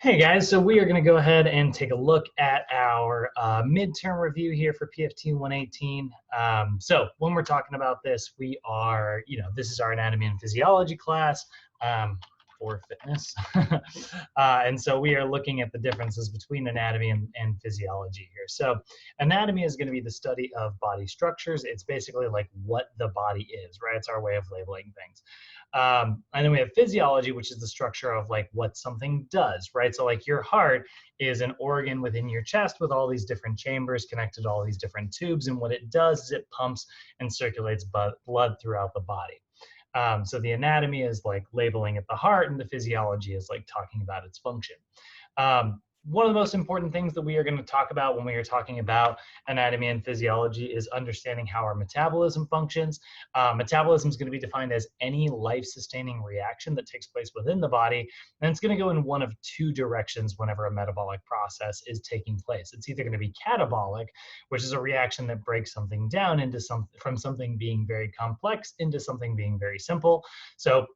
Hey guys, so we are going to go ahead and take a look at our midterm review here for PFT 118. So when we're talking about this, we are, this is our anatomy and physiology class for fitness. And so we are looking at the differences between anatomy and physiology here. So anatomy is going to be the study of body structures. It's basically like what the body is, right? It's our way of labeling things. And then we have physiology, which is the structure of like what something does, right? So like your heart is an organ within your chest with all these different chambers connected to all these different tubes. And what it does is it pumps and circulates blood throughout the body. So the anatomy is like labeling at the heart, and the physiology is like talking about its function. One of the most important things that we are going to talk about when we are talking about anatomy and physiology is understanding how our metabolism functions. Metabolism is going to be defined as any life-sustaining reaction that takes place within the body, and it's going to go in one of two directions whenever a metabolic process is taking place. It's either going to be catabolic, which is a reaction that breaks something down into from something being very complex into something being very simple. So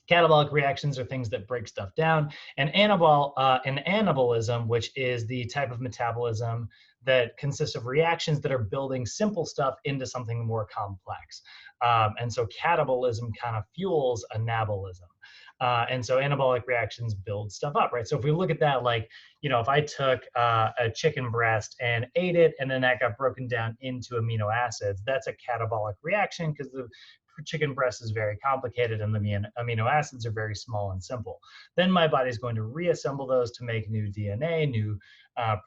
catabolic reactions are things that break stuff down, and anabolism, which is the type of metabolism that consists of reactions that are building simple stuff into something more complex. And so catabolism kind of fuels anabolism. And so anabolic reactions build stuff up, right? So if we look at that, like, if I took a chicken breast and ate it, and then that got broken down into amino acids, that's a catabolic reaction because the chicken breast is very complicated and the amino acids are very small and simple. Then my body is going to reassemble those to make new DNA, new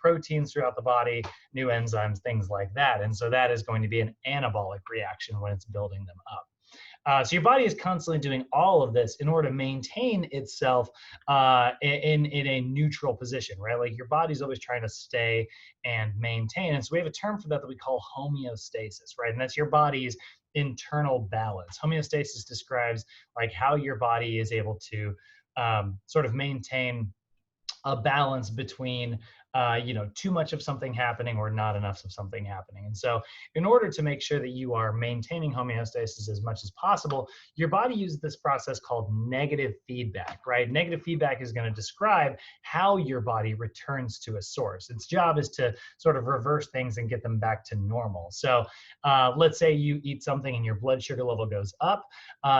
proteins throughout the body, new enzymes, things like that. And so that is going to be an anabolic reaction when it's building them up. So your body is constantly doing all of this in order to maintain itself in a neutral position, right? Like your body's always trying to stay and maintain. And so we have a term for that that we call homeostasis, right? And that's your body's internal balance. Homeostasis describes like how your body is able to sort of maintain a balance between too much of something happening or not enough of something happening. And so in order to make sure that you are maintaining homeostasis as much as possible, your body uses this process called negative feedback, right? Negative feedback is going to describe how your body returns to a source. Its job is to sort of reverse things and get them back to normal. So let's say you eat something and your blood sugar level goes up.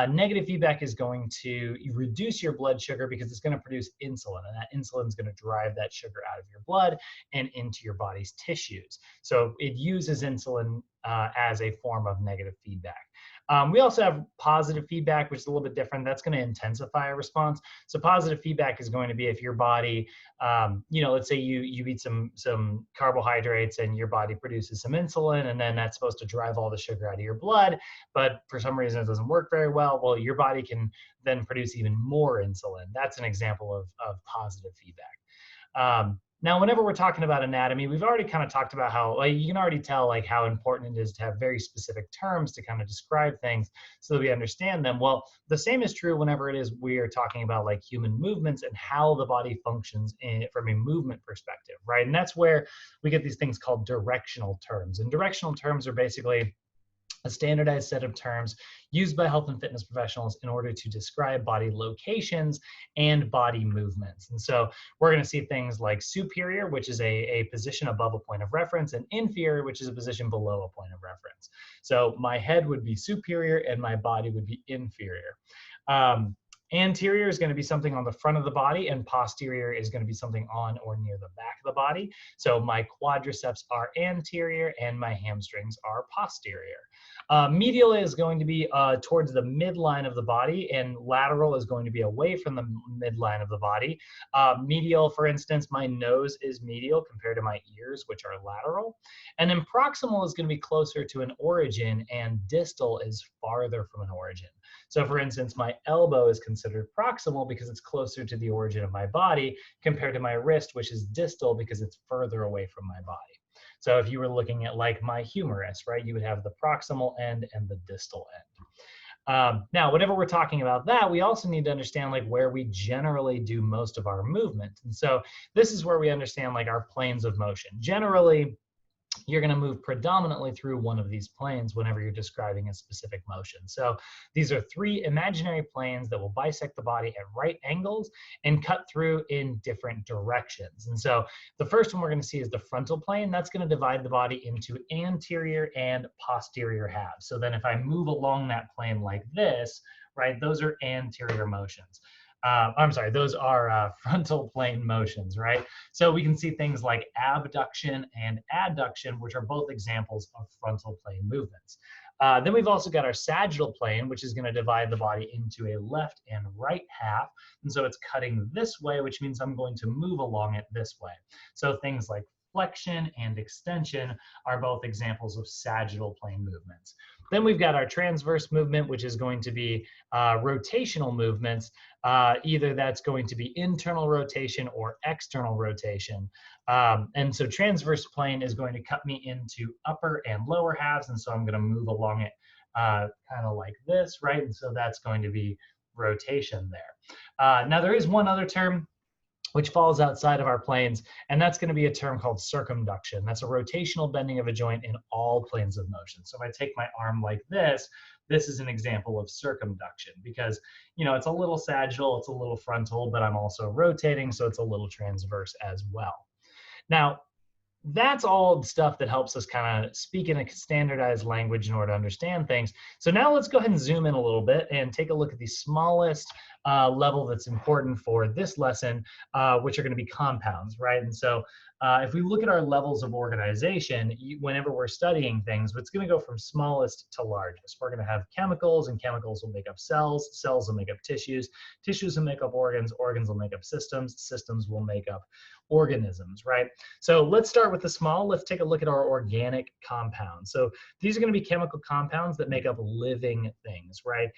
Negative feedback is going to reduce your blood sugar because it's going to produce insulin, and that insulin is going to drive that sugar out of your blood and into your body's tissues. So it uses insulin as a form of negative feedback. We also have positive feedback, which is a little bit different. That's going to intensify a response. So positive feedback is going to be if your body, let's say you eat some carbohydrates and your body produces some insulin, and then that's supposed to drive all the sugar out of your blood, but for some reason it doesn't work very well. Well, your body can then produce even more insulin. That's an example of positive feedback. Now, whenever we're talking about anatomy, we've already kind of talked about how you can already tell like how important it is to have very specific terms to kind of describe things so that we understand them. Well, the same is true whenever it is we are talking about like human movements and how the body functions from a movement perspective, right? And that's where we get these things called directional terms. And directional terms are basically a standardized set of terms used by health and fitness professionals in order to describe body locations and body movements. And so we're going to see things like superior, which is a position above a point of reference, and inferior, which is a position below a point of reference. So my head would be superior and my body would be inferior. Anterior is going to be something on the front of the body, and posterior is going to be something on or near the back of the body. So my quadriceps are anterior and my hamstrings are posterior. Medial is going to be towards the midline of the body, and lateral is going to be away from the midline of the body. Medial, for instance, my nose is medial compared to my ears, which are lateral. And then proximal is going to be closer to an origin, and distal is farther from an origin. So for instance, my elbow is considered proximal because it's closer to the origin of my body compared to my wrist, which is distal because it's further away from my body. So if you were looking at like my humerus, right, you would have the proximal end and the distal end. Now, whenever we're talking about that, we also need to understand like where we generally do most of our movement. And so this is where we understand like our planes of motion. Generally, you're going to move predominantly through one of these planes whenever you're describing a specific motion. So these are three imaginary planes that will bisect the body at right angles and cut through in different directions. And so the first one we're going to see is the frontal plane. That's going to divide the body into anterior and posterior halves. So then if I move along that plane like this, right, those are anterior motions. I'm sorry, those are frontal plane motions, right? So we can see things like abduction and adduction, which are both examples of frontal plane movements. Then we've also got our sagittal plane, which is going to divide the body into a left and right half. And so it's cutting this way, which means I'm going to move along it this way. So things like flexion and extension are both examples of sagittal plane movements. Then we've got our transverse movement, which is going to be rotational movements. Either that's going to be internal rotation or external rotation. And so transverse plane is going to cut me into upper and lower halves. And so I'm going to move along it kind of like this, right? And so that's going to be rotation there. Now, there is one other term which falls outside of our planes, and that's going to be a term called circumduction. That's a rotational bending of a joint in all planes of motion. So if I take my arm like this is an example of circumduction because, you know, it's a little sagittal, it's a little frontal, but I'm also rotating, so it's a little transverse as well. Now, that's all stuff that helps us kind of speak in a standardized language in order to understand things. So now let's go ahead and zoom in a little bit and take a look at the smallest level that's important for this lesson, which are going to be compounds, right? And so if we look at our levels of organization, whenever we're studying things, it's going to go from smallest to largest. We're going to have chemicals, and chemicals will make up cells. Cells will make up tissues. Tissues will make up organs. Organs will make up systems. Systems will make up organisms, right? So let's start with the small. Let's take a look at our organic compounds. So these are going to be chemical compounds that make up living things, right?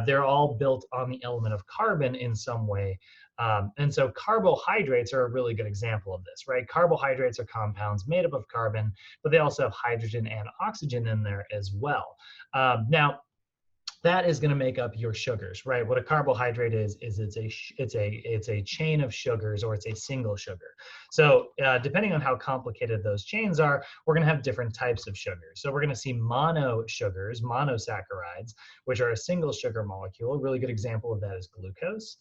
They're all built on the element of carbon in some way. And so carbohydrates are a really good example of this, right? Carbohydrates are compounds made up of carbon, but they also have hydrogen and oxygen in there as well. Now, that is going to make up your sugars, right? What a carbohydrate is it's a chain of sugars, or it's a single sugar. So depending on how complicated those chains are, we're going to have different types of sugars. So we're going to see mono sugars, monosaccharides, which are a single sugar molecule. A really good example of that is glucose.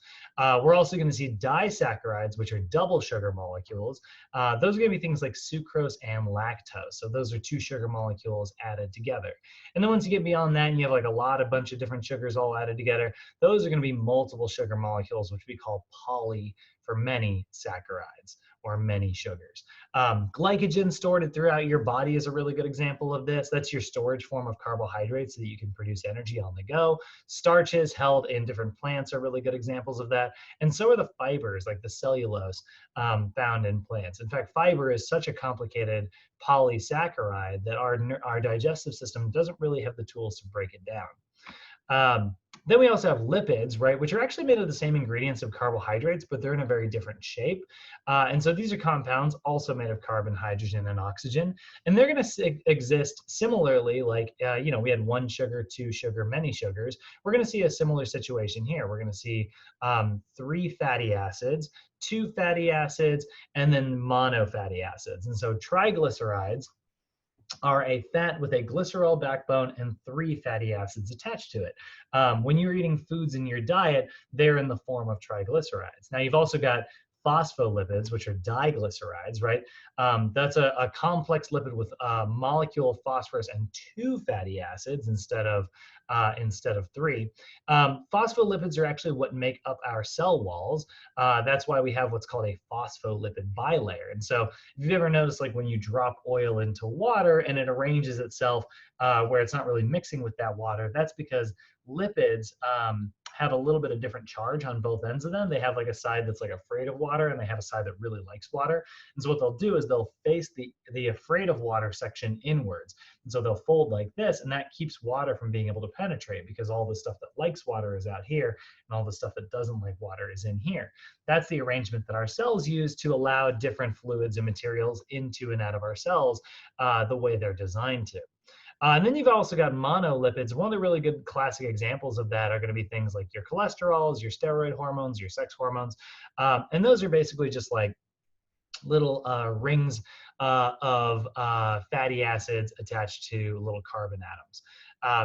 We're also going to see disaccharides, which are double sugar molecules. Those are going to be things like sucrose and lactose. So those are two sugar molecules added together. And then once you get beyond that, and you have like a bunch of different sugars all added together, those are going to be multiple sugar molecules, which we call poly for many saccharides or many sugars. Glycogen stored throughout your body is a really good example of this. That's your storage form of carbohydrates so that you can produce energy on the go. Starches held in different plants are really good examples of that. And so are the fibers, like the cellulose found in plants. In fact, fiber is such a complicated polysaccharide that our digestive system doesn't really have the tools to break it down. Then we also have lipids, right, which are actually made of the same ingredients of carbohydrates, but they're in a very different shape. And so these are compounds also made of carbon, hydrogen, and oxygen. And they're going to exist similarly, like, we had one sugar, two sugar, many sugars. We're going to see a similar situation here. We're going to see 3 fatty acids, 2 fatty acids, and then monofatty acids. And so triglycerides are a fat with a glycerol backbone and 3 fatty acids attached to it. When you're eating foods in your diet, they're in the form of triglycerides. Now, you've also got phospholipids, which are diglycerides, right? That's a complex lipid with a molecule of phosphorus and 2 fatty acids instead of 3. Phospholipids are actually what make up our cell walls. That's why we have what's called a phospholipid bilayer. And so if you've ever noticed, like when you drop oil into water and it arranges itself where it's not really mixing with that water, that's because lipids have a little bit of different charge on both ends of them. They have like a side that's like afraid of water, and they have a side that really likes water. And so what they'll do is they'll face the afraid of water section inwards. And so they'll fold like this, and that keeps water from being able to penetrate because all the stuff that likes water is out here, and all the stuff that doesn't like water is in here. That's the arrangement that our cells use to allow different fluids and materials into and out of our cells the way they're designed to. And then you've also got monolipids. One of the really good classic examples of that are going to be things like your cholesterols, your steroid hormones, your sex hormones. And those are basically just like little rings of fatty acids attached to little carbon atoms.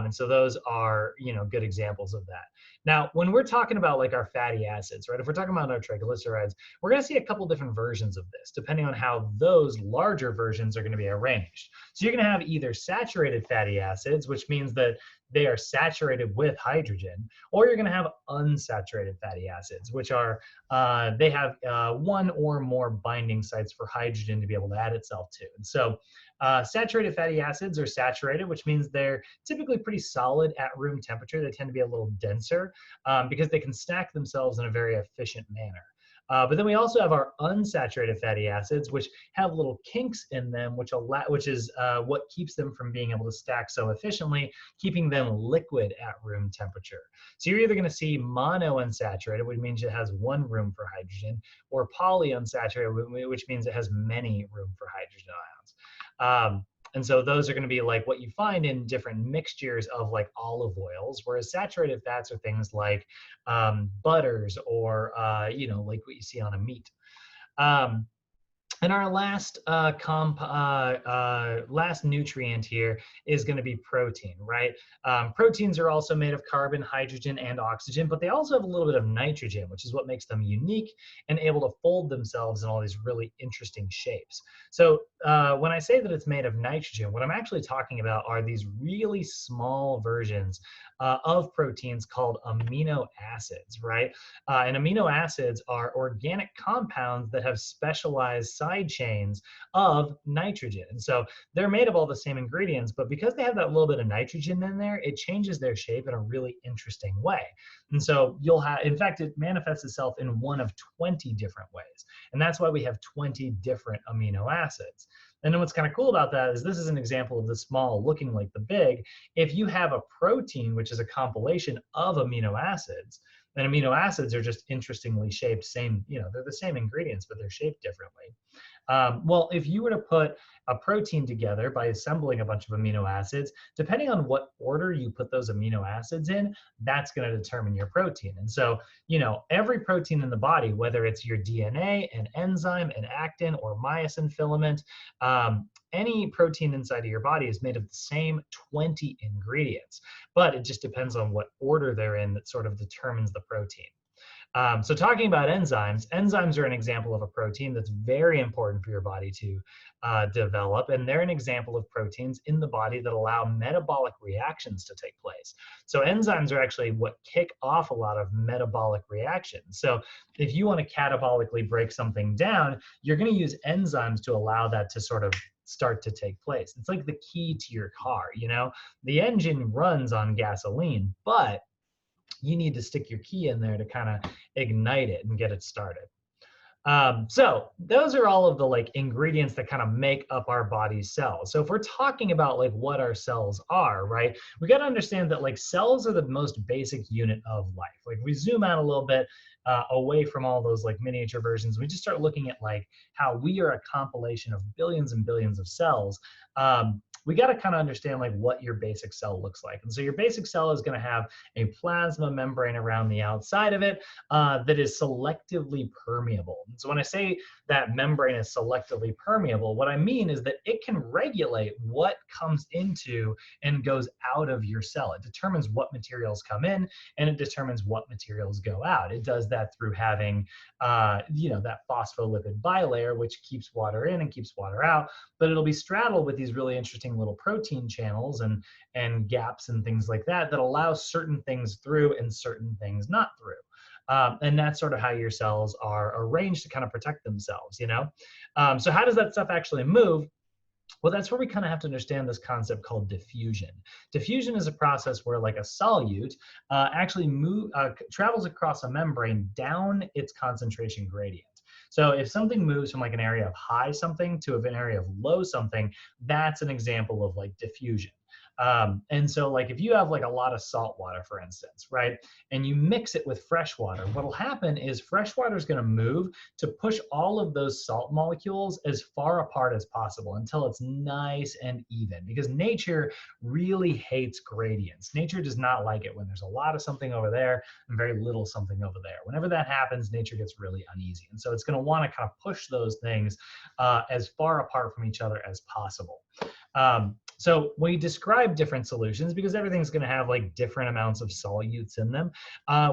And so those are, good examples of that. Now, when we're talking about like our fatty acids, right? If we're talking about our triglycerides, we're going to see a couple different versions of this, depending on how those larger versions are going to be arranged. So you're going to have either saturated fatty acids, which means that they are saturated with hydrogen, or you're going to have unsaturated fatty acids, which are they have one or more binding sites for hydrogen to be able to add itself to. And so saturated fatty acids are saturated, which means they're typically pretty solid at room temperature. They tend to be a little denser because they can stack themselves in a very efficient manner. But then we also have our unsaturated fatty acids, which have little kinks in them, which is what keeps them from being able to stack so efficiently, keeping them liquid at room temperature. So you're either going to see monounsaturated, which means it has one room for hydrogen, or polyunsaturated, which means it has many room for hydrogen ions. And so those are going to be like what you find in different mixtures of like olive oils, whereas saturated fats are things like butters or, like what you see on a meat. And our last last nutrient here is going to be protein, right? Proteins are also made of carbon, hydrogen, and oxygen, but they also have a little bit of nitrogen, which is what makes them unique and able to fold themselves in all these really interesting shapes. So when I say that it's made of nitrogen, what I'm actually talking about are these really small versions of proteins called amino acids, right? And amino acids are organic compounds that have specialized side chains of nitrogen. And so they're made of all the same ingredients, but because they have that little bit of nitrogen in there, it changes their shape in a really interesting way. And so you'll have, in fact, it manifests itself in one of 20 different ways. And that's why we have 20 different amino acids. And then what's kind of cool about that is this is an example of the small looking like the big. If you have a protein, which is a compilation of amino acids, and amino acids are just interestingly shaped, they're the same ingredients, but they're shaped differently. Well, if you were to put a protein together by assembling a bunch of amino acids, depending on what order you put those amino acids in, that's going to determine your protein. And so, every protein in the body, whether it's your DNA, an enzyme, an actin, or myosin filament, any protein inside of your body is made of the same 20 ingredients, but it just depends on what order they're in that sort of determines the protein. So talking about enzymes, enzymes are an example of a protein that's very important for your body to develop, and they're an example of proteins in the body that allow metabolic reactions to take place. So enzymes are actually what kick off a lot of metabolic reactions. So if you want to catabolically break something down, you're going to use enzymes to allow that to sort of start to take place. It's like the key to your car, The engine runs on gasoline, but you need to stick your key in there to kind of ignite it and get it started. So those are all of the like ingredients that kind of make up our body's cells. So if we're talking about like what our cells are, right, we got to understand that like cells are the most basic unit of life. Like we zoom out a little bit away from all those like miniature versions, we just start looking at like how we are a compilation of billions and billions of cells. We got to kind of understand like what your basic cell looks like. And so your basic cell is going to have a plasma membrane around the outside of it that is selectively permeable. And so when I say that membrane is selectively permeable, what I mean is that it can regulate what comes into and goes out of your cell. It determines what materials come in and it determines what materials go out. It does that through having, that phospholipid bilayer, which keeps water in and keeps water out, but it'll be straddled with these really interesting little protein channels and gaps and things like that that allow certain things through and certain things not through. And that's sort of how your cells are arranged to kind of protect themselves, So how does that stuff actually move? Well, that's where we kind of have to understand this concept called diffusion. Diffusion is a process where like a solute actually travels across a membrane down its concentration gradient. So if something moves from like an area of high something to an area of low something, that's an example of like diffusion. And so like if you have like a lot of salt water, for instance, right, and you mix it with fresh water, what'll happen is fresh water is going to move to push all of those salt molecules as far apart as possible until it's nice and even, because nature really hates gradients. Nature does not like it when there's a lot of something over there and very little something over there. Whenever that happens, nature gets really uneasy. And so it's going to want to kind of push those things as far apart from each other as possible. So we describe different solutions because everything's going to have like different amounts of solutes in them.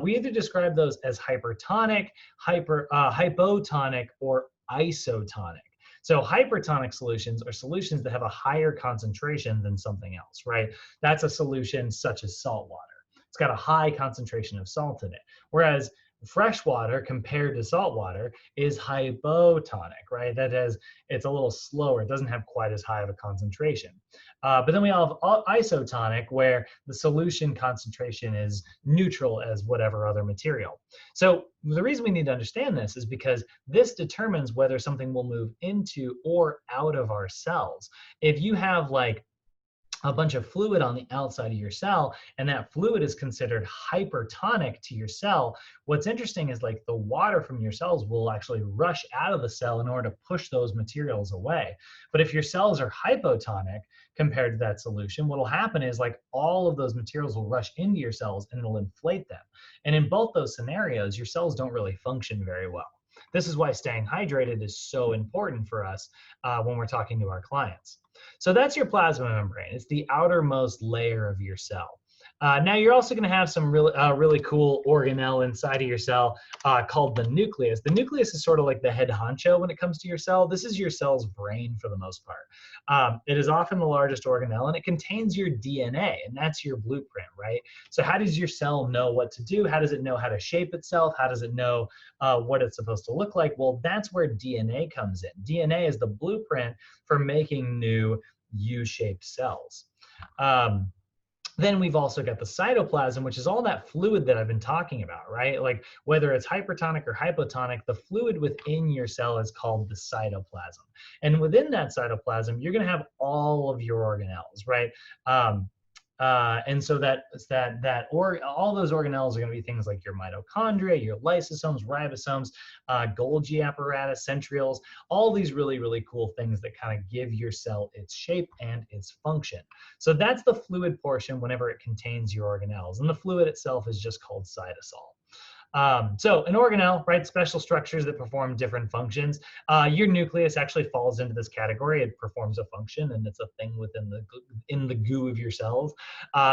We either describe those as hypertonic, hypotonic, or isotonic. So hypertonic solutions are solutions that have a higher concentration than something else, right? That's a solution such as salt water. It's got a high concentration of salt in it. Whereas fresh water compared to salt water is hypotonic, right? It's a little slower. It doesn't have quite as high of a concentration. But then we have isotonic, where the solution concentration is neutral as whatever other material. So the reason we need to understand this is because this determines whether something will move into or out of our cells. If you have like a bunch of fluid on the outside of your cell, and that fluid is considered hypertonic to your cell, what's interesting is like the water from your cells will actually rush out of the cell in order to push those materials away. But if your cells are hypotonic compared to that solution, what will happen is like all of those materials will rush into your cells and it'll inflate them. And in both those scenarios, your cells don't really function very well. This is why staying hydrated is so important for us when we're talking to our clients. So that's your plasma membrane. It's the outermost layer of your cell. Now you're also going to have some really cool organelle inside of your cell called the nucleus. The nucleus is sort of like the head honcho when it comes to your cell. This is your cell's brain for the most part. It is often the largest organelle, and it contains your DNA, and that's your blueprint, right? So how does your cell know what to do? How does it know how to shape itself? How does it know what it's supposed to look like? Well, that's where DNA comes in. DNA is the blueprint for making new U-shaped cells. Then we've also got the cytoplasm, which is all that fluid that I've been talking about, right? Like whether it's hypertonic or hypotonic, the fluid within your cell is called the cytoplasm. And within that cytoplasm, you're going to have all of your organelles, right? And so all those organelles are going to be things like your mitochondria, your lysosomes, ribosomes, Golgi apparatus, centrioles, all these really, really cool things that kind of give your cell its shape and its function. So that's the fluid portion whenever it contains your organelles. And the fluid itself is just called cytosol. So an organelle, right, special structures that perform different functions. Your nucleus actually falls into this category. It performs a function, and it's a thing within the goo of your cells.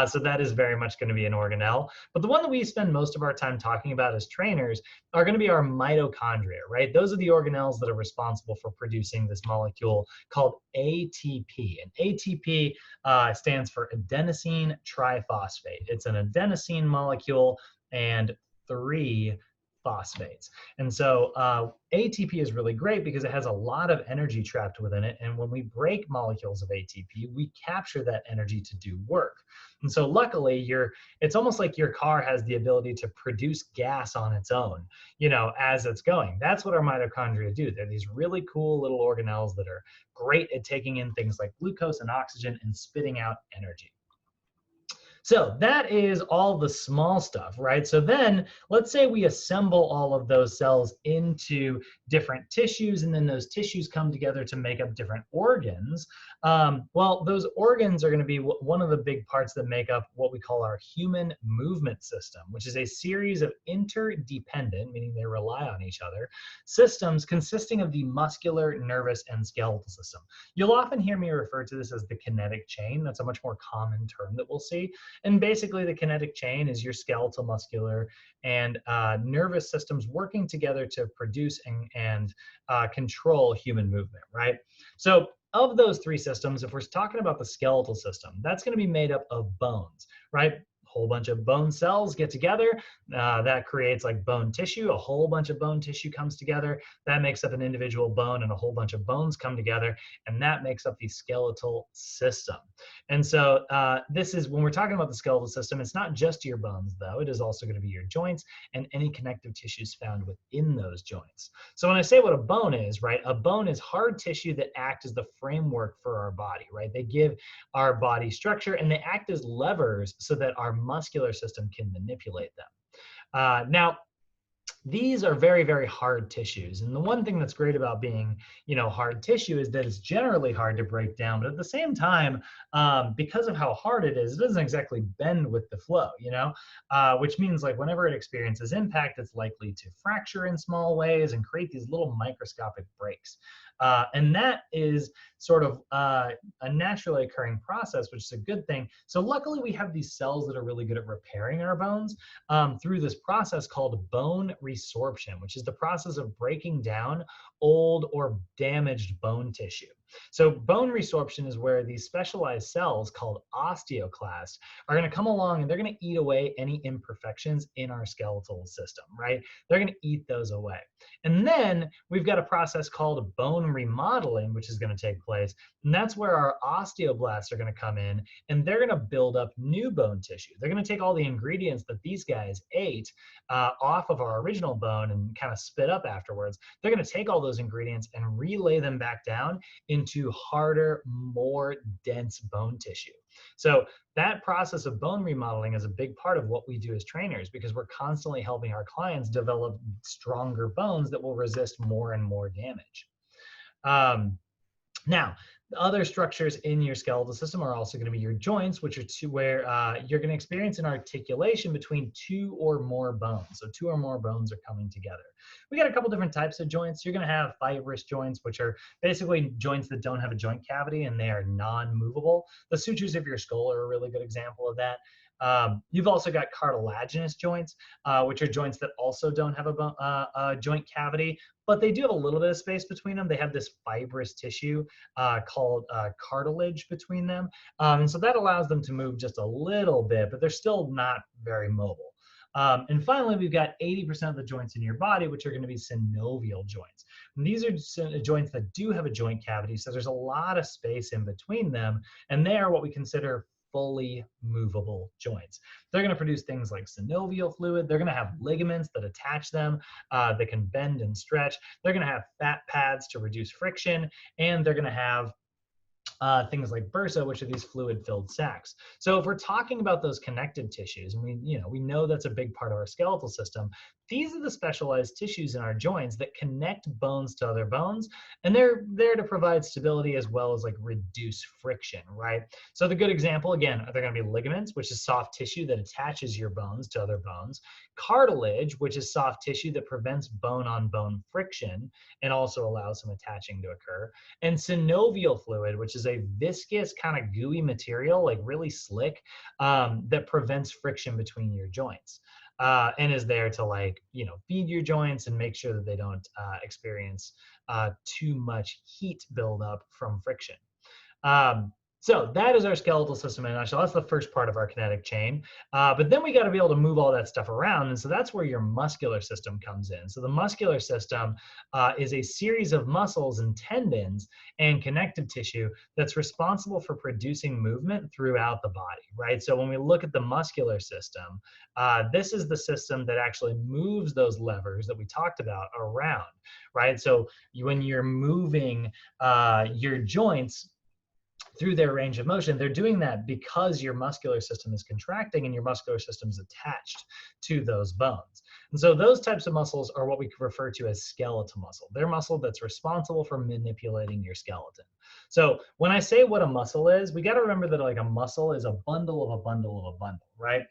So that is very much going to be an organelle. But the one that we spend most of our time talking about as trainers are going to be our mitochondria, right? Those are the organelles that are responsible for producing this molecule called ATP. And ATP stands for adenosine triphosphate. It's an adenosine molecule and 3 phosphates. And so ATP is really great because it has a lot of energy trapped within it. And when we break molecules of ATP, we capture that energy to do work. And so luckily, it's almost like your car has the ability to produce gas on its own, as it's going. That's what our mitochondria do. They're these really cool little organelles that are great at taking in things like glucose and oxygen and spitting out energy. So that is all the small stuff, right? So then let's say we assemble all of those cells into different tissues, and then those tissues come together to make up different organs. Well, those organs are going to be one of the big parts that make up what we call our human movement system, which is a series of interdependent, meaning they rely on each other, systems consisting of the muscular, nervous, and skeletal system. You'll often hear me refer to this as the kinetic chain. That's a much more common term that we'll see. And basically the kinetic chain is your skeletal, muscular, and nervous systems working together to produce and control human movement, right? So of those 3 systems, if we're talking about the skeletal system, that's going to be made up of bones, right? whole bunch of bone cells get together. That creates like bone tissue. A whole bunch of bone tissue comes together. That makes up an individual bone, and a whole bunch of bones come together, and that makes up the skeletal system. And so this is, when we're talking about the skeletal system, it's not just your bones, though. It is also going to be your joints and any connective tissues found within those joints. So when I say what a bone is, right, a bone is hard tissue that act as the framework for our body, right? They give our body structure, and they act as levers so that our muscular system can manipulate them. Now, these are very, very hard tissues. And the one thing that's great about being, hard tissue is that it's generally hard to break down. But at the same time, because of how hard it is, it doesn't exactly bend with the flow, which means like whenever it experiences impact, it's likely to fracture in small ways and create these little microscopic breaks. And that is sort of a naturally occurring process, which is a good thing. So luckily, we have these cells that are really good at repairing our bones through this process called bone resorption, which is the process of breaking down old or damaged bone tissue. So bone resorption is where these specialized cells called osteoclasts are going to come along, and they're going to eat away any imperfections in our skeletal system, right? They're going to eat those away. And then we've got a process called bone remodeling, which is going to take place. And that's where our osteoblasts are going to come in, and they're going to build up new bone tissue. They're going to take all the ingredients that these guys ate off of our original bone and kind of spit up afterwards. They're going to take all those ingredients and relay them back down into harder, more dense bone tissue. So that process of bone remodeling is a big part of what we do as trainers, because we're constantly helping our clients develop stronger bones that will resist more and more damage. Now, the other structures in your skeletal system are also going to be your joints, which are where you're going to experience an articulation between two or more bones. So two or more bones are coming together. We got a couple different types of joints. You're going to have fibrous joints, which are basically joints that don't have a joint cavity and they are non-movable. The sutures of your skull are a really good example of that. You've also got cartilaginous joints, which are joints that also don't have a joint cavity, but they do have a little bit of space between them. They have this fibrous tissue called cartilage between them. And so that allows them to move just a little bit, but they're still not very mobile. And finally, we've got 80% of the joints in your body, which are going to be synovial joints. And these are joints that do have a joint cavity, so there's a lot of space in between them, and they are what we consider fully movable joints. They're going to produce things like synovial fluid. They're going to have ligaments that attach them that can bend and stretch. They're going to have fat pads to reduce friction, and they're going to have things like bursa, which are these fluid-filled sacs. So if we're talking about those connective tissues, and we know that's a big part of our skeletal system, these are the specialized tissues in our joints that connect bones to other bones, and they're there to provide stability as well as like reduce friction, right? So the good example, again, are going to be ligaments, which is soft tissue that attaches your bones to other bones, cartilage, which is soft tissue that prevents bone-on-bone friction and also allows some attaching to occur, and synovial fluid, which is a viscous kind of gooey material, like really slick, that prevents friction between your joints. And is there to feed your joints and make sure that they don't experience too much heat buildup from friction. So that is our skeletal system in a nutshell. That's the first part of our kinetic chain. But then we got to be able to move all that stuff around. And so that's where your muscular system comes in. So the muscular system is a series of muscles and tendons and connective tissue that's responsible for producing movement throughout the body, right? So when we look at the muscular system, this is the system that actually moves those levers that we talked about around, right? So when you're moving your joints through their range of motion, they're doing that because your muscular system is contracting and your muscular system is attached to those bones. And so those types of muscles are what we refer to as skeletal muscle. They're muscle that's responsible for manipulating your skeleton. So when I say what a muscle is, we got to remember that like a muscle is a bundle of a bundle of a bundle, right?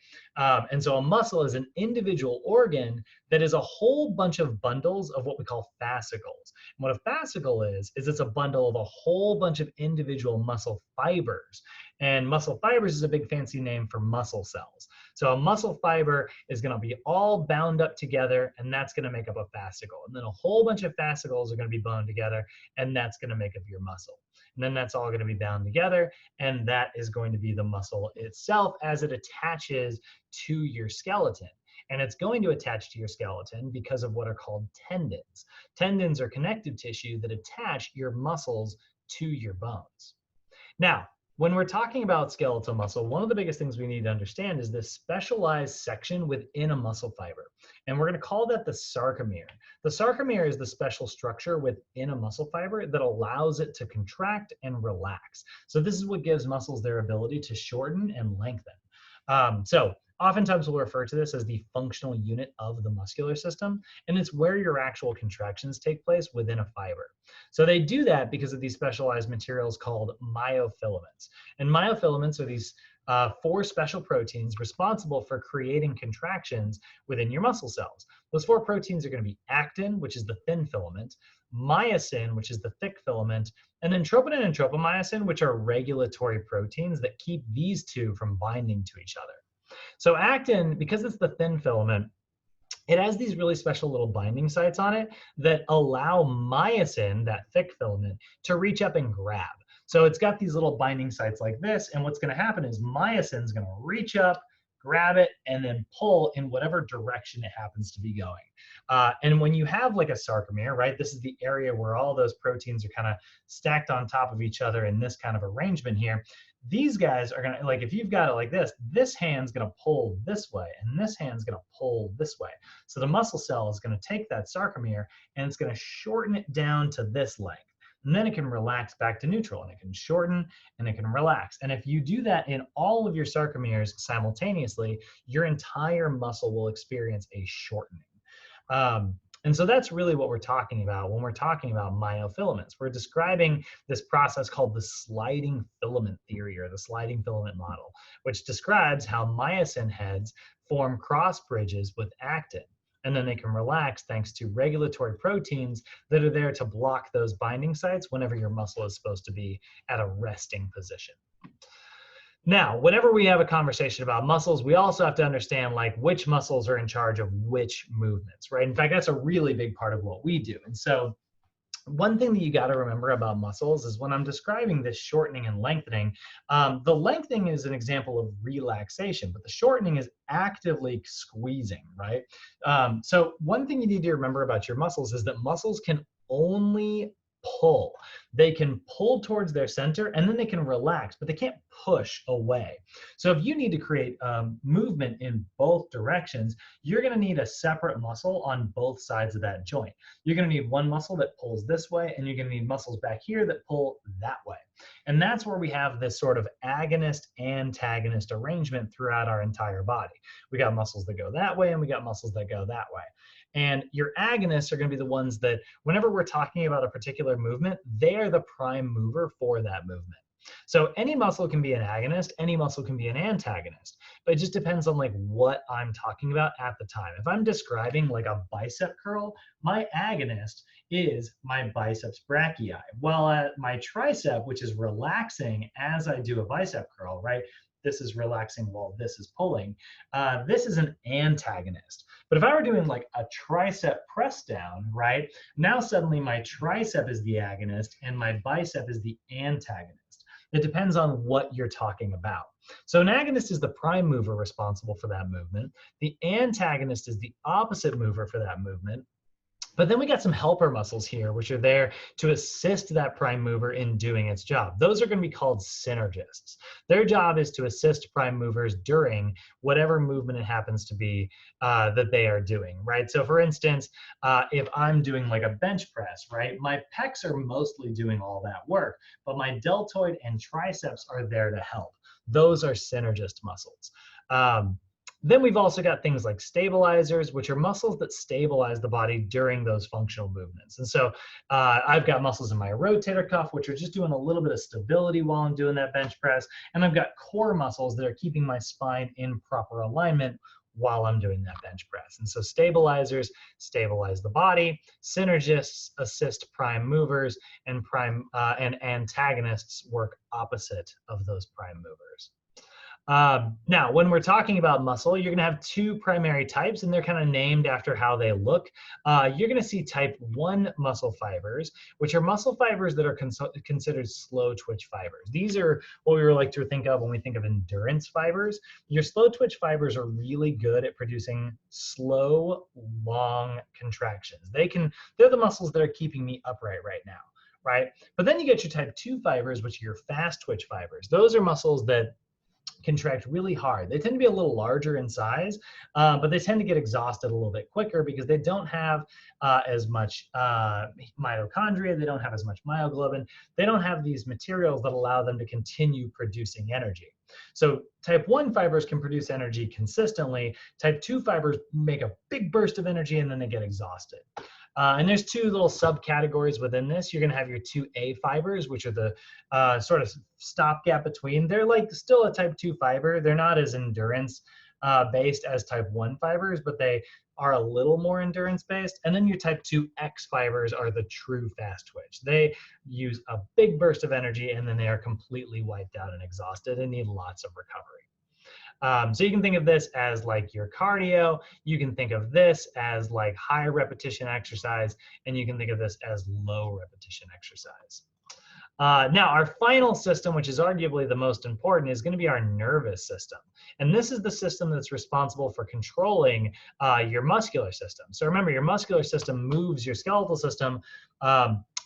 And so a muscle is an individual organ that is a whole bunch of bundles of what we call fascicles. And what a fascicle is it's a bundle of a whole bunch of individual muscle fibers. And muscle fibers is a big fancy name for muscle cells. So a muscle fiber is going to be all bound up together, and that's going to make up a fascicle. And then a whole bunch of fascicles are going to be bound together, and that's going to make up your muscle. And then that's all going to be bound together, and that is going to be the muscle itself as it attaches to your skeleton. And it's going to attach to your skeleton because of what are called tendons. Tendons are connective tissue that attach your muscles to your bones. Now, when we're talking about skeletal muscle, one of the biggest things we need to understand is this specialized section within a muscle fiber. And we're going to call that the sarcomere. The sarcomere is the special structure within a muscle fiber that allows it to contract and relax. So this is what gives muscles their ability to shorten and lengthen. So oftentimes we'll refer to this as the functional unit of the muscular system, and it's where your actual contractions take place within a fiber. So they do that because of these specialized materials called myofilaments. And myofilaments are these 4 special proteins responsible for creating contractions within your muscle cells. Those 4 proteins are going to be actin, which is the thin filament, myosin, which is the thick filament, and then troponin and tropomyosin, which are regulatory proteins that keep these 2 from binding to each other. So actin, because it's the thin filament, it has these really special little binding sites on it that allow myosin, that thick filament, to reach up and grab. So it's got these little binding sites like this, and what's going to happen is myosin is going to reach up, grab it, and then pull in whatever direction it happens to be going. And when you have like a sarcomere, right, this is the area where all those proteins are kind of stacked on top of each other in this kind of arrangement here. These guys are gonna, like if you've got it like this hand's gonna pull this way, and this hand's gonna pull this way. So the muscle cell is gonna take that sarcomere, and it's gonna shorten it down to this length. And then it can relax back to neutral, and it can shorten, and it can relax. And if you do that in all of your sarcomeres simultaneously, your entire muscle will experience a shortening. And so that's really what we're talking about when we're talking about myofilaments. We're describing this process called the sliding filament theory, or the sliding filament model, which describes how myosin heads form cross bridges with actin. And then they can relax thanks to regulatory proteins that are there to block those binding sites whenever your muscle is supposed to be at a resting position. Now, whenever we have a conversation about muscles, we also have to understand like which muscles are in charge of which movements, right? In fact, that's a really big part of what we do. And so one thing that you got to remember about muscles is when I'm describing this shortening and lengthening, the lengthening is an example of relaxation, but the shortening is actively squeezing, right? So one thing you need to remember about your muscles is that muscles can only pull. They can pull towards their center, and then they can relax, but they can't push away. So if you need to create movement in both directions, you're going to need a separate muscle on both sides of that joint. You're going to need one muscle that pulls this way, and you're going to need muscles back here that pull that way. And that's where we have this sort of agonist-antagonist arrangement throughout our entire body. We got muscles that go that way, and we got muscles that go that way. And your agonists are going to be the ones that, whenever we're talking about a particular movement, they're the prime mover for that movement. So any muscle can be an agonist, any muscle can be an antagonist, but it just depends on like what I'm talking about at the time. If I'm describing like a bicep curl, my agonist is my biceps brachii, while my tricep, which is relaxing as I do a bicep curl, right? This is relaxing while this is pulling. This is an antagonist. But if I were doing like a tricep press down, right? Now suddenly my tricep is the agonist and my bicep is the antagonist. It depends on what you're talking about. So an agonist is the prime mover responsible for that movement. The antagonist is the opposite mover for that movement. But then we got some helper muscles here, which are there to assist that prime mover in doing its job. Those are going to be called synergists. Their job is to assist prime movers during whatever movement it happens to be that they are doing, right? So for instance, if I'm doing like a bench press, right, my pecs are mostly doing all that work, but my deltoid and triceps are there to help. Those are synergist muscles. Then we've also got things like stabilizers, which are muscles that stabilize the body during those functional movements. And so I've got muscles in my rotator cuff, which are just doing a little bit of stability while I'm doing that bench press. And I've got core muscles that are keeping my spine in proper alignment while I'm doing that bench press. And so stabilizers stabilize the body, synergists assist prime movers, and and antagonists work opposite of those prime movers. Now, when we're talking about muscle, you're going to have two primary types, and they're kind of named after how they look. You're going to see type 1 muscle fibers, which are muscle fibers that are considered slow twitch fibers. These are what we like to think of when we think of endurance fibers. Your slow twitch fibers are really good at producing slow, long contractions. They're the muscles that are keeping me upright right now, right? But then you get your type 2 fibers, which are your fast twitch fibers. Those are muscles that contract really hard. They tend to be a little larger in size, but they tend to get exhausted a little bit quicker because they don't have as much mitochondria, they don't have as much myoglobin, they don't have these materials that allow them to continue producing energy. So type 1 fibers can produce energy consistently. Type 2 fibers make a big burst of energy and then they get exhausted. And there's two little subcategories within this. You're going to have your 2A fibers, which are the sort of stopgap between. They're like still a type 2 fiber. They're not as endurance based as type 1 fibers, but they are a little more endurance based. And then your type 2X fibers are the true fast twitch. They use a big burst of energy and then they are completely wiped out and exhausted and need lots of recovery. So you can think of this as like your cardio, you can think of this as like high repetition exercise, and you can think of this as low repetition exercise. Now, our final system, which is arguably the most important, is going to be our nervous system. And this is the system that's responsible for controlling your muscular system. So remember, your muscular system moves your skeletal system,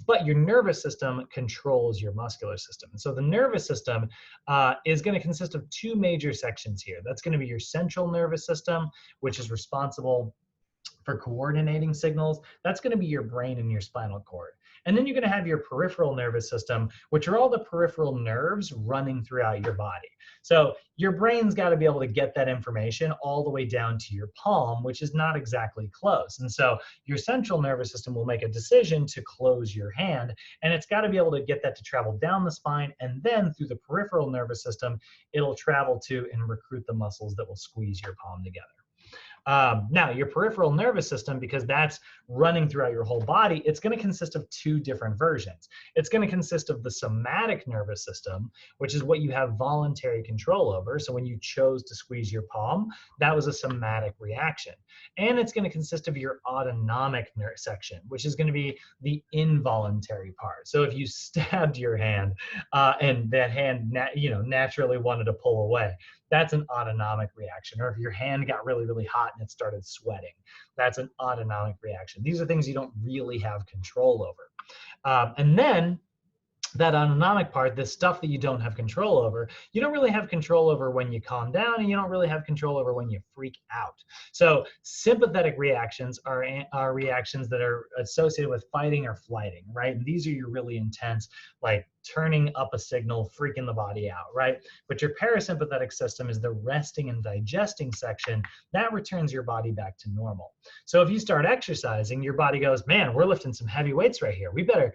but your nervous system controls your muscular system. And so the nervous system is going to consist of two major sections here. That's going to be your central nervous system, which is responsible for coordinating signals. That's going to be your brain and your spinal cord. And then you're going to have your peripheral nervous system, which are all the peripheral nerves running throughout your body. So your brain's got to be able to get that information all the way down to your palm, which is not exactly close. And so your central nervous system will make a decision to close your hand, and it's got to be able to get that to travel down the spine, and then through the peripheral nervous system, it'll travel to and recruit the muscles that will squeeze your palm together. Now, your peripheral nervous system, because that's running throughout your whole body, it's going to consist of two different versions. It's going to consist of the somatic nervous system, which is what you have voluntary control over. So when you chose to squeeze your palm, that was a somatic reaction. And it's going to consist of your autonomic nerve section, which is going to be the involuntary part. So if you stabbed your hand and that hand naturally wanted to pull away, that's an autonomic reaction. Or if your hand got really, really hot and it started sweating, that's an autonomic reaction. These are things you don't really have control over. And then that autonomic part, the stuff that you don't have control over, you don't really have control over when you calm down, and you don't really have control over when you freak out. So sympathetic reactions are reactions that are associated with fighting or flighting, right? And these are your really intense, like turning up a signal, freaking the body out, right? But your parasympathetic system is the resting and digesting section that returns your body back to normal. So if you start exercising, your body goes, man, we're lifting some heavy weights right here. We better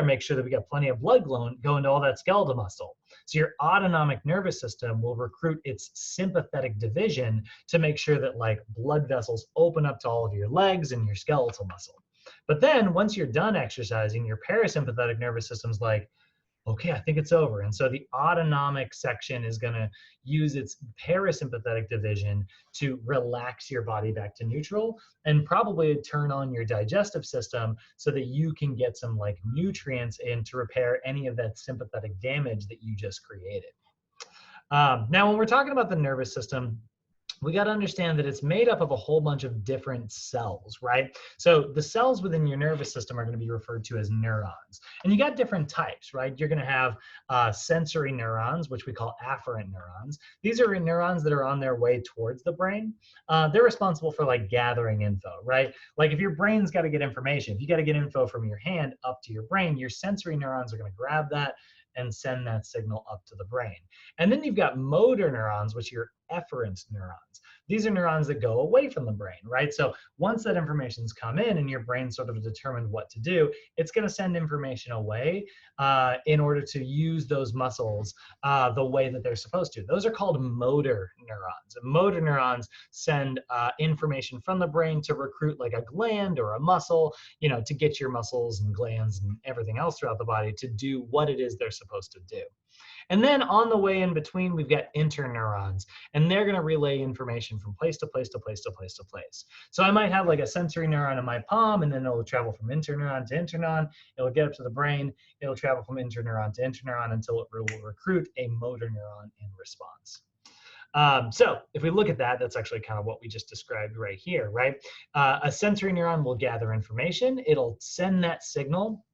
make sure that we got plenty of blood going to all that skeletal muscle. So your autonomic nervous system will recruit its sympathetic division to make sure that like blood vessels open up to all of your legs and your skeletal muscle. But then once you're done exercising, your parasympathetic nervous system's like, okay, I think it's over. And so the autonomic section is going to use its parasympathetic division to relax your body back to neutral and probably turn on your digestive system so that you can get some like nutrients in to repair any of that sympathetic damage that you just created. Now, when we're talking about the nervous system, we got to understand that it's made up of a whole bunch of different cells, right? So the cells within your nervous system are going to be referred to as neurons. And you got different types, right? You're going to have sensory neurons, which we call afferent neurons. These are neurons that are on their way towards the brain. They're responsible for like gathering info, right? Like if your brain's got to get information, if you got to get info from your hand up to your brain, your sensory neurons are going to grab that and send that signal up to the brain. And then you've got motor neurons, which are your efferent neurons. these are neurons that go away from the brain, right? So once that information's come in and your brain sort of determined what to do, it's going to send information away in order to use those muscles the way that they're supposed to. Those are called motor neurons. And motor neurons send information from the brain to recruit like a gland or a muscle, to get your muscles and glands and everything else throughout the body to do what it is they're supposed to do. And then on the way in between, we've got interneurons, and they're going to relay information from place to place to place to place to place. So I might have like a sensory neuron in my palm, and then it'll travel from interneuron to interneuron. It'll get up to the brain. It'll travel from interneuron to interneuron until it will recruit a motor neuron in response. So if we look at that, that's actually kind of what we just described right here, right? A sensory neuron will gather information. It'll send that signal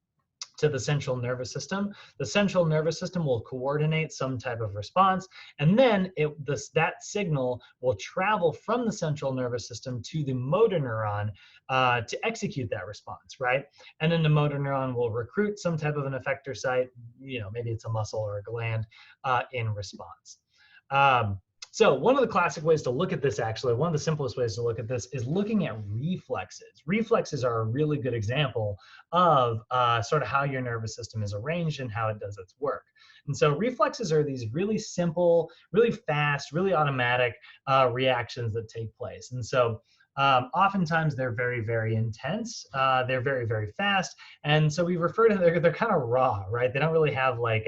to the central nervous system. The central nervous system will coordinate some type of response, and then that signal will travel from the central nervous system to the motor neuron to execute that response, right? And then the motor neuron will recruit some type of an effector site, maybe it's a muscle or a gland in response. So one of the classic ways to look at this, actually, one of the simplest ways to look at this is looking at reflexes. Reflexes are a really good example of sort of how your nervous system is arranged and how it does its work. And so reflexes are these really simple, really fast, really automatic reactions that take place. And so oftentimes they're very, very intense. They're very, very fast. And so we refer to they're kind of raw, right? They don't really have like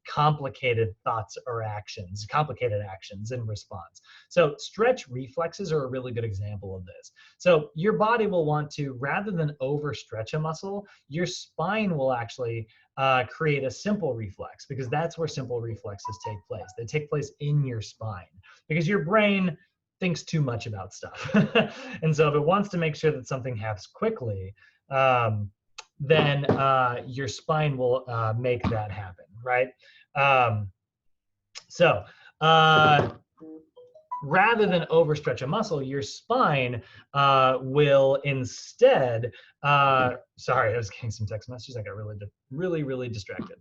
complicated thoughts or actions, complicated actions in response. So stretch reflexes are a really good example of this. So your body will want to, rather than overstretch a muscle, your spine will actually create a simple reflex, because that's where simple reflexes take place. They take place in your spine because your brain thinks too much about stuff. And so if it wants to make sure that something happens quickly, then your spine will make that happen, right? So rather than overstretch a muscle, your spine will instead, sorry, I was getting some text messages. I got really distracted.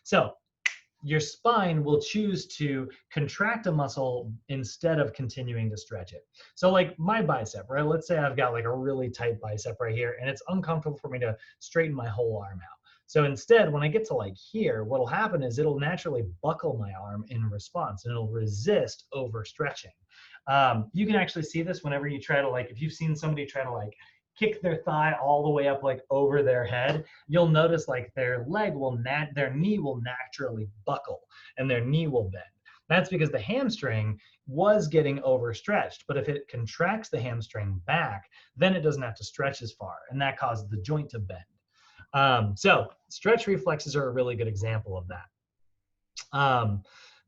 So your spine will choose to contract a muscle instead of continuing to stretch it. So like my bicep, right? Let's say I've got like a really tight bicep right here, and it's uncomfortable for me to straighten my whole arm out. So instead, when I get to like here, what'll happen is it'll naturally buckle my arm in response, and it'll resist overstretching. You can actually see this whenever you try to, like, if you've seen somebody try to like kick their thigh all the way up like over their head, you'll notice like their knee will naturally buckle and their knee will bend. That's because the hamstring was getting overstretched, but if it contracts the hamstring back, then it doesn't have to stretch as far, and that causes the joint to bend. So stretch reflexes are a really good example of that.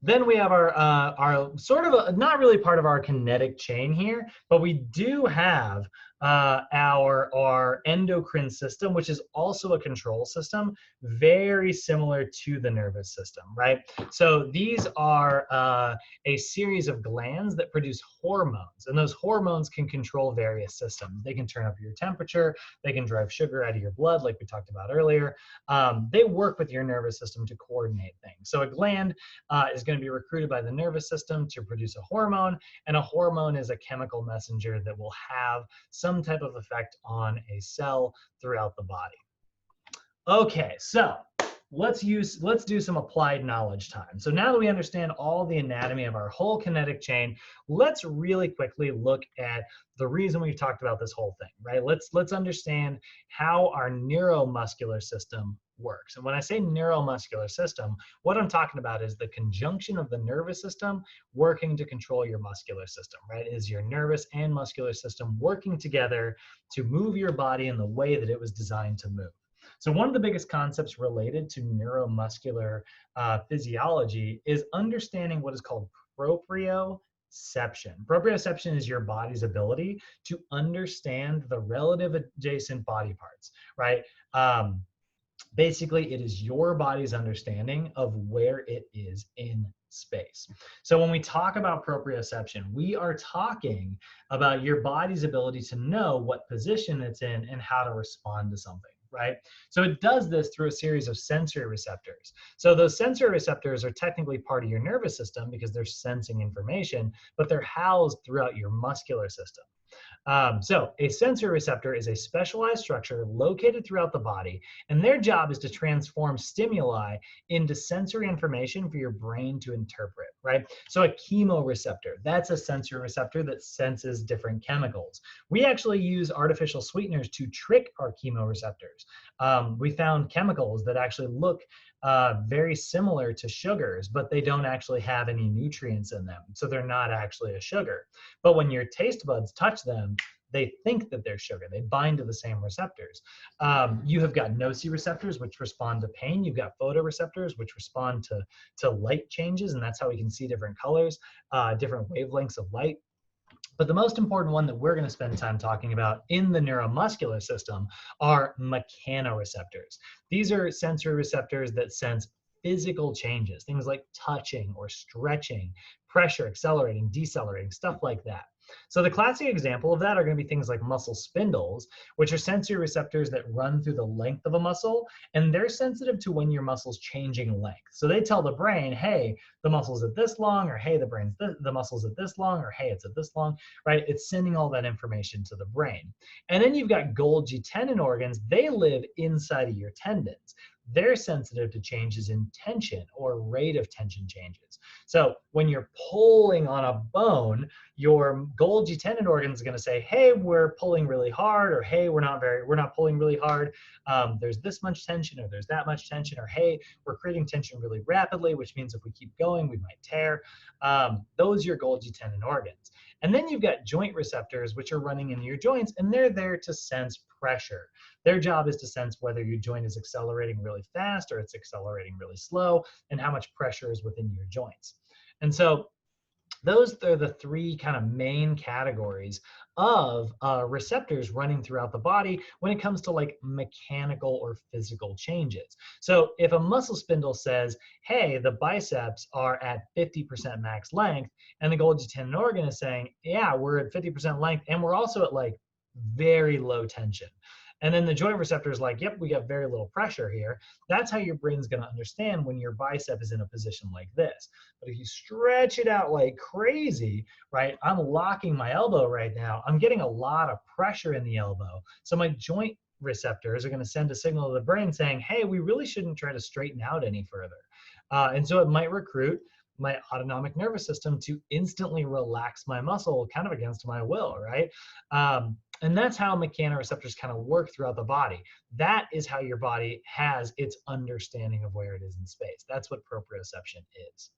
Then we have our sort of not really part of our kinetic chain here, but we do have our endocrine system, which is also a control system, very similar to the nervous system, right? So these are a series of glands that produce hormones, and those hormones can control various systems. They can turn up your temperature, they can drive sugar out of your blood, like we talked about earlier. They work with your nervous system to coordinate things. So a gland is going to be recruited by the nervous system to produce a hormone, and a hormone is a chemical messenger that will have some type of effect on a cell throughout the body. Okay, so let's do some applied knowledge time. So now that we understand all the anatomy of our whole kinetic chain, let's really quickly look at the reason we've talked about this whole thing, right? Let's understand how our neuromuscular system works. And when I say neuromuscular system, what I'm talking about is the conjunction of the nervous system working to control your muscular system, right? Is your nervous and muscular system working together to move your body in the way that it was designed to move. So one of the biggest concepts related to neuromuscular physiology is understanding what is called proprioception. Proprioception is your body's ability to understand the relative adjacent body parts, right? Basically, it is your body's understanding of where it is in space. So when we talk about proprioception, we are talking about your body's ability to know what position it's in and how to respond to something. right? So it does this through a series of sensory receptors. So those sensory receptors are technically part of your nervous system because they're sensing information, but they're housed throughout your muscular system. So a sensory receptor is a specialized structure located throughout the body, and their job is to transform stimuli into sensory information for your brain to interpret, right? So a chemoreceptor, that's a sensory receptor that senses different chemicals. We actually use artificial sweeteners to trick our chemoreceptors. We found chemicals that actually look very similar to sugars, but they don't actually have any nutrients in them. So they're not actually a sugar. But when your taste buds touch them, they think that they're sugar. They bind to the same receptors. You have got nociceptors, which respond to pain. You've got photoreceptors, which respond to light changes, and that's how we can see different colors, different wavelengths of light. But the most important one that we're going to spend time talking about in the neuromuscular system are mechanoreceptors. These are sensory receptors that sense physical changes, things like touching or stretching, pressure, accelerating, decelerating, stuff like that. So the classic example of that are going to be things like muscle spindles, which are sensory receptors that run through the length of a muscle, and they're sensitive to when your muscle's changing length. So they tell the brain, hey, the muscle's at this long, or hey, the muscle's at this long, or hey, it's at this long, right? It's sending all that information to the brain. And then you've got Golgi tendon organs. They live inside of your tendons. They're sensitive to changes in tension or rate of tension changes. So when you're pulling on a bone, your Golgi tendon organ is going to say, hey, we're pulling really hard, or hey, we're not pulling really hard. There's this much tension, or there's that much tension, or hey, we're creating tension really rapidly, which means if we keep going, we might tear. Those are your Golgi tendon organs. And then you've got joint receptors, which are running in your joints, and they're there to sense pressure. Their job is to sense whether your joint is accelerating really fast or it's accelerating really slow, and how much pressure is within your joints. And so those are the three kind of main categories of receptors running throughout the body when it comes to like mechanical or physical changes. So if a muscle spindle says, hey, the biceps are at 50% max length, and the Golgi tendon organ is saying, yeah, we're at 50% length, and we're also at like very low tension. And then the joint receptor is like, yep, we got very little pressure here. That's how your brain's going to understand when your bicep is in a position like this. But if you stretch it out like crazy, right, I'm locking my elbow right now. I'm getting a lot of pressure in the elbow. So my joint receptors are going to send a signal to the brain saying, hey, we really shouldn't try to straighten out any further. And so it might recruit my autonomic nervous system to instantly relax my muscle kind of against my will, right? And that's how mechanoreceptors kind of work throughout the body. That is how your body has its understanding of where it is in space. That's what proprioception is.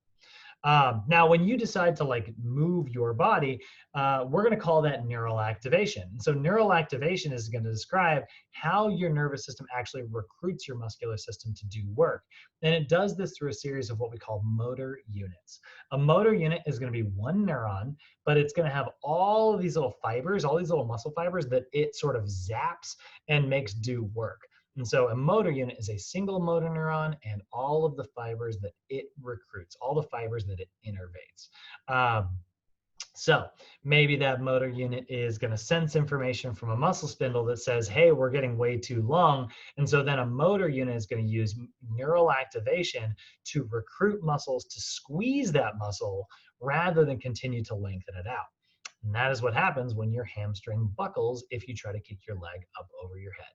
Now, when you decide to like move your body, we're going to call that neural activation. So neural activation is going to describe how your nervous system actually recruits your muscular system to do work. And it does this through a series of what we call motor units. A motor unit is going to be one neuron, but it's going to have all of these little fibers, all these little muscle fibers that it sort of zaps and makes do work. And so a motor unit is a single motor neuron and all of the fibers that it recruits, all the fibers that it innervates. So maybe that motor unit is going to sense information from a muscle spindle that says, hey, we're getting way too long. And so then a motor unit is going to use neural activation to recruit muscles to squeeze that muscle rather than continue to lengthen it out. And that is what happens when your hamstring buckles if you try to kick your leg up over your head.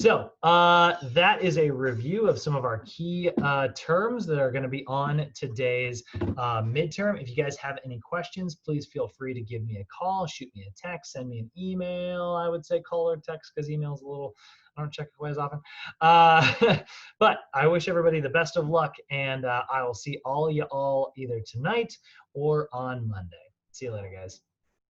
So that is a review of some of our key terms that are going to be on today's midterm. If you guys have any questions, please feel free to give me a call, shoot me a text, send me an email. I would say call or text because email is a little, I don't check it quite as often. But I wish everybody the best of luck, and I will see all you all either tonight or on Monday. See you later, guys.